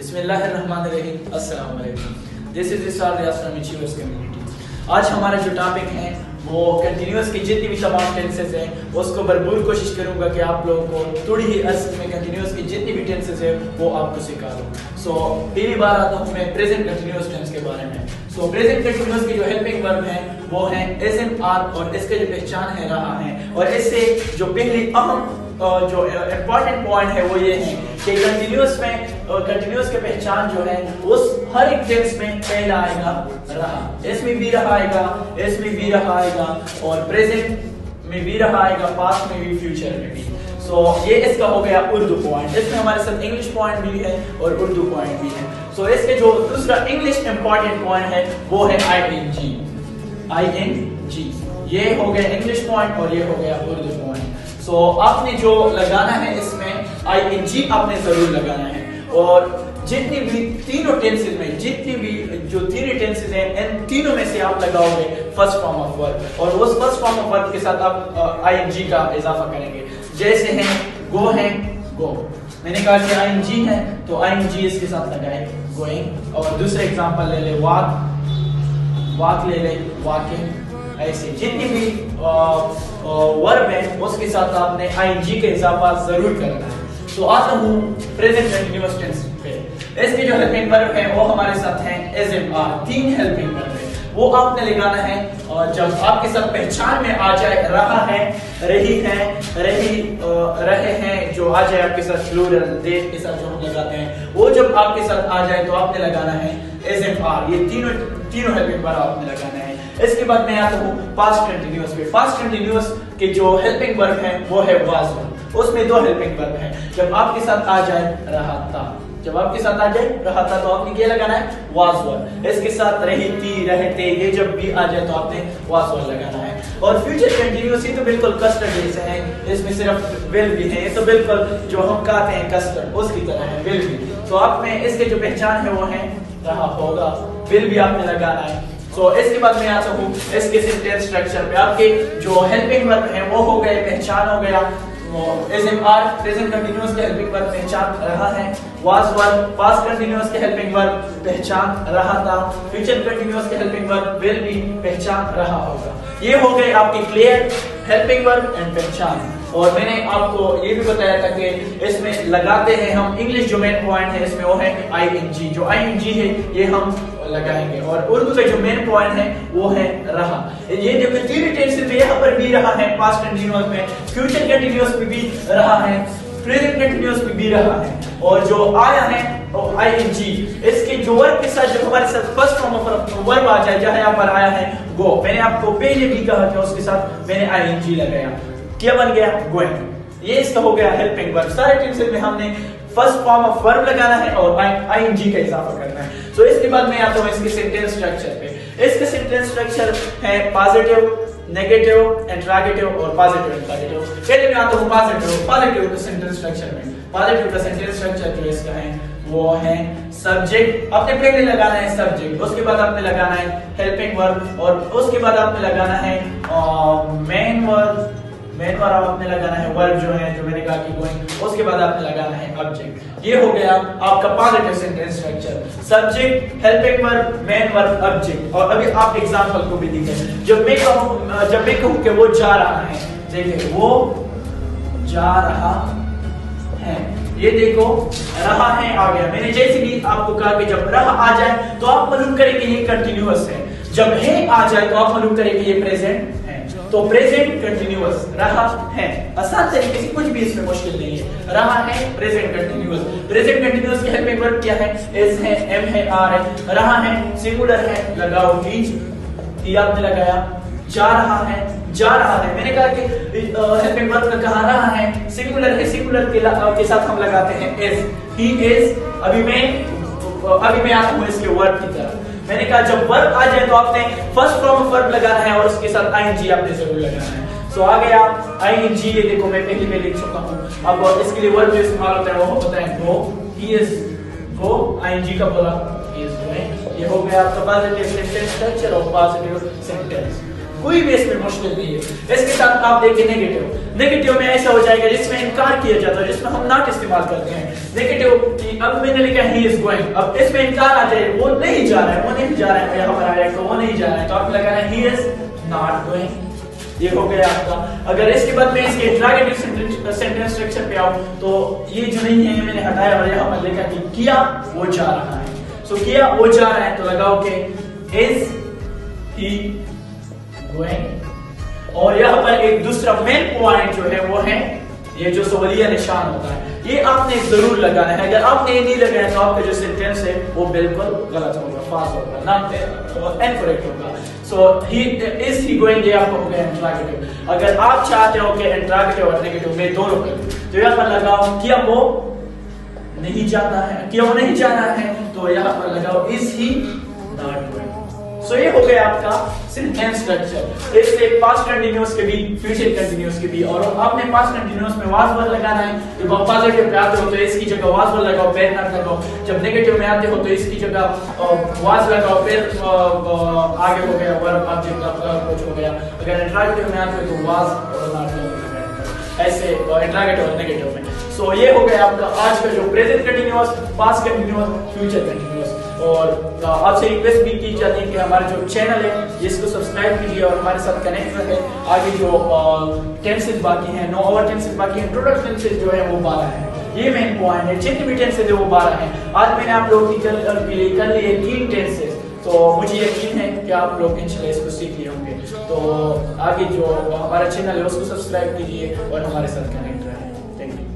बिस्मिल्लाहिर्रहमानिर्रहीम, अस्सलाम वालेकुम। This is Irshad Riyaz from achievers community. आज हमारा जो टॉपिक है वो कंटिन्यूअस की जितनी भी तमाम टेंसेस हैं उसको भरपूर कोशिश करूंगा कि आप लोगों को थोड़ी ही अर्से में कंटिन्यूअस की जितनी भी टेंसेस है वो आपको सिखा दूं। सो पहली बार आता हूँ मैं प्रेजेंट कंटिन्यूअस टेंस के बारे में। सो प्रेजेंट कंटिन्यूअस की जो हेल्पिंग वर्ब है वो है एज एन आर, और इसका जो पहचान है रहा है, और इससे जो पहली अहम जो इम्पोर्टेंट पॉइंट है वो ये है कि कंटिन्यूअस के पहचान जो है उस हर एक टेंस में पहला आएगा रहा, इसमें भी रहा आएगा, इसमें भी रहा आएगा, और प्रेजेंट में भी रहा आएगा, पास्ट में भी, फ्यूचर में भी। सो ये इसका हो गया उर्दू पॉइंट। इसमें हमारे साथ इंग्लिश पॉइंट भी है और उर्दू पॉइंट भी है। सो इसके जो दूसरा इंग्लिश इंपॉर्टेंट पॉइंट है वो है ING। ये हो गया इंग्लिश पॉइंट और ये हो गया उर्दू पॉइंट। सो आपने जो लगाना है इसमें ING आपने जरूर लगाना है, और जितनी भी तीनों टेंसेस में जितनी भी जो तीनों टेंसेस हैं इन तीनों में से आप लगाओगे फर्स्ट फॉर्म ऑफ वर्ब, और उस फर्स्ट फॉर्म ऑफ वर्ब के साथ आप ING का इजाफा करेंगे। जैसे हैं गो है गो, मैंने कहा कि ING है तो ING इसके साथ लगाए गोइंग। और दूसरे एग्जांपल ले ले वाक ले ले वॉकिंग। ऐसे जितनी भी वर्ब है उसके साथ आपने ING का इजाफा जरूर करना है। तो आता हूँ प्रेजेंट कंटिन्यूअस टेंस पे। इसके जो हेल्पिंग वर्ब है वो हमारे साथ हैं as am are. 3 helping verb है वो आपने लगाना है, और जब आपके साथ पहचान में आ जाए रहा है, रही है, रहे हैं, जो आ जाए आपके साथ प्लूरल दे के साथ जो हम लगाते हैं वो जब आपके साथ आ जाए तो आपने लगाना है एज एम आर। ये तीनों हेल्पिंग वर्ब आपने लगाना है। इसके बाद मैं आता हूँ पास्ट कंटिन्यूअस पे। पास्ट कंटिन्यूअस के जो हेल्पिंग वर्ब है वो है वाज वन। उसमें 2 हेल्पिंग वर्ब है। जब आपके साथ आ जाए रहा था, जब आपके साथ आ जाए रहा था तो आपने क्या लगाना है वाज वन। इसके साथ रही थी, रहते, ये जब भी आ जाए तो आपने वाज वन लगाना है। और फ्यूचर कंटिन्यूअस ही तो बिल्कुल कस्टर्ड जैसे है, इसमें सिर्फ विल भी है, ये तो बिल्कुल जो हम कहते हैं कस्टर्ड उसकी तरह है विल भी। तो आप में इसके जो पहचान है वो है रहा होगा, विल भी आपने लगाना है। सो इसके बाद मैं आता हूँ इसके सेंटेंस स्ट्रक्चर पे। आपके जो हेल्पिंग वर्ब है वो हो गए, पहचान हो गया as am are, present continuous के हेल्पिंग वर्ब पहचान रहा है, वाज वन, पास्ट कंटिन्यूअस के हेल्पिंग वर्ब पहचान रहा था, फ्यूचर कंटिन्यूअस के हेल्पिंग वर्ब विल भी पहचान रहा होगा। ये हो गए आपकी क्लियर हेल्पिंग वर्ब एंड पहचान। और मैंने आपको ये भी बताया था कि इसमें लगाते हैं हम इंग्लिश जो मेन पॉइंट है इसमें वो है ING। जो ING है ये हम लगाएंगे, और उर्दू का जो मेन पॉइंट है वो है रहा। ये देखो 3 टेंसेस में यहाँ पर भी रहा है, पास्ट कंटिन्यूअस में, फ्यूचर कंटिन्यूअस में भी रहा है, प्रेजेंट कंटिन्यूअस में भी रहा है, और जो आया है ING इसके जो वर्ब के साथ जो हमारे साथ फर्स्ट फॉर्म ऑफ वर्ब आ जाए, जहां यहाँ पर आया है गो, मैंने आपको पहले भी कहा कि उसके साथ मैंने ING लगाया, क्या बन गया गोइंग। ये इसका हो गया हेल्पिंग वर्ब। सारे टेंसेस में हमने फर्स्ट फॉर्म ऑफ वर्ब लगाना है और ING का इजाफा करना है। सो इसके बाद मैं आता हूँ इसके सेंटेंस स्ट्रक्चर पे। इसके सेंटेंस स्ट्रक्चर है पॉजिटिव, नेगेटिव, इंटरोगेटिव और पॉजिटिव इंटरोगेटिव। पहले मैं आता हूँ पॉजिटिव के सेंटेंस स्ट्रक्चर में। पॉजिटिव का सेंटेंस स्ट्रक्चर जो इसका है वो है सब्जेक्ट, आपने पहले लगाना है सब्जेक्ट, उसके बाद आपने लगाना है हेल्पिंग वर्ब, और उसके बाद आपने लगाना है मेन वर्ब आपने लगाना है वर्ब जो है, जो मैंने कहा कि गोइंग, उसके बाद आपने लगाना है ऑब्जेक्ट। ये हो गया आपका positive sentence structure, subject, helping verb, main verb, object. और अभी आप एग्जांपल को भी देखें। जब मैं कहूं कि वो जा रहा है, देखिए वो जा रहा है, ये देखो रहा है आ गया। मैंने जैसे भी आपको कहा कि जब रहा आ जाए तो आप मालूम करेंगे ये कंटिन्यूअस है, जब है आ जाए तो आप मालूम करेंगे ये प्रेजेंट है। तो प्रेजेंट कंटिन्यूअस रहा है, आसान तरीके से, कुछ भी इसमें मुश्किल नहीं है। रहा है प्रेजेंट कंटिन्यूअस। प्रेजेंट कंटिन्यूअस की हेल्पिंग वर्ब क्या है, इज है, एम है, आर है। रहा है सिंगुलर है, लगाओ ही आपने लगाया। जा रहा है, मैंने कहा कि हेल्पिंग वर्ब का कहा रहा है सिंगुलर है, सिंगुलर के साथ हम लगाते हैं इज, ही इज। अभी मैं आता हूँ इसके वर्ब की तरफ। मैंने कहा जब वर्ब आ जाए तो आपने फर्स्ट फॉर्म ऑफ वर्ब लगाना है और उसके साथ ING आपने जरूर लगाना है। सो आ गया ING, ये देखो मैं पहले में लिख चुका हूँ। अब इसके लिए वर्ब जो इस्तेमाल होता है वो होता है गो, ही इज गो, ING का बोला he is going। ये हो गया आपका पॉजिटिव सेंटेंस स्ट्रक्चर और पॉजिटिव सेंटेंस। कोई भी इसमें मुश्किल नहीं है। इसके साथ आप देखिए नेगेटिव में ऐसा हो जाएगा जिसमें इनकार किया जाता है, जिसमें हम नॉट इस्तेमाल करते हैं। नेगेटिव कि अब मैंने लिखा ही इज गोइंग, अब इसमें इनकार आ जाए, वो नहीं जा रहा है, वो नहीं जा रहा है, यहाँ पर आया तो वो नहीं जा रहा है, तो आपने लगाना ही इज नॉट गोइंग। ये हो गया आपका। अगर इसके बाद में इसके इंटरोगेटिव सेंटेंस स्ट्रक्चर पे आऊं तो ये जो नहीं है मैंने हटाया और यहाँ पर लिखा कि किया वो जा रहा है। सो किया वो जा रहा है तो लगाओ कि इज ही गोइंग। और यहाँ पर एक दूसरा मेन पॉइंट जो है वो है ये जो सवालिया निशान होता है, ये आपने जरूर लगाना है। अगर आपने ये नहीं लगाया तो आपका जो सेंटेंस है वो बिल्कुल गलत होगा, फॉल्स होगा, नॉट इनकरेक्ट होगा। सो ही इज ही गोइंग, ये आपका हो गया इंटरोगेटिव। अगर आप चाहते हो कि इंटरोगेटिव और नेगेटिव में दोनों करें तो यहाँ पर लगाओ क्या वो नहीं जाना है, क्या वो नहीं जाना है, तो यहाँ पर लगाओ इज ही नॉट गोइंग। सो ये हो गया आपका सेंटेंस स्ट्रक्चर। इससे पास्ट कंटीन्यूअस के भी, फ्यूचर कंटीन्यूअस के भी। और आपने पास्ट कंटीन्यूअस में वाज वर्ड लगाना है। जब आप पॉजिटिव पे आते हो तो इसकी जगह वाज वर्ड लगाओ, फिर नॉट लगाओ। जब नेगेटिव में आते हो तो इसकी जगह वाज लगाओ, फिर आगे हो गया वर्ब ऑब्जेक्ट कुछ हो गया। अगर इंटरोगेटिव में आते हो तो वाज और नॉट लगाओ, ऐसे इंटरोगेटिव और नेगेटिव में। सो ये हो गया आपका आज का जो present continuous, past continuous, future continuous. और आपसे रिक्वेस्ट भी की जाती है कि हमारा जो चैनल है इसको सब्सक्राइब कीजिए और हमारे साथ कनेक्ट रहे। आगे जो टेंसेस बाकी हैं, 9 और टेंसेस बाकी हैं, टोटल टेंसेस जो है वो 12 हैं। ये मेन पॉइंट है, जितने भी टेंसेस है वो 12 हैं। आज मैंने आप लोगों की के लिए कर लिए 3 टेंसेस, तो मुझे यकीन है कि आप लोग इंशाल्लाह इसको सीख लिए होंगे। तो आगे जो हमारा चैनल है उसको सब्सक्राइब कीजिए और हमारे साथ कनेक्ट रहे। Thank you.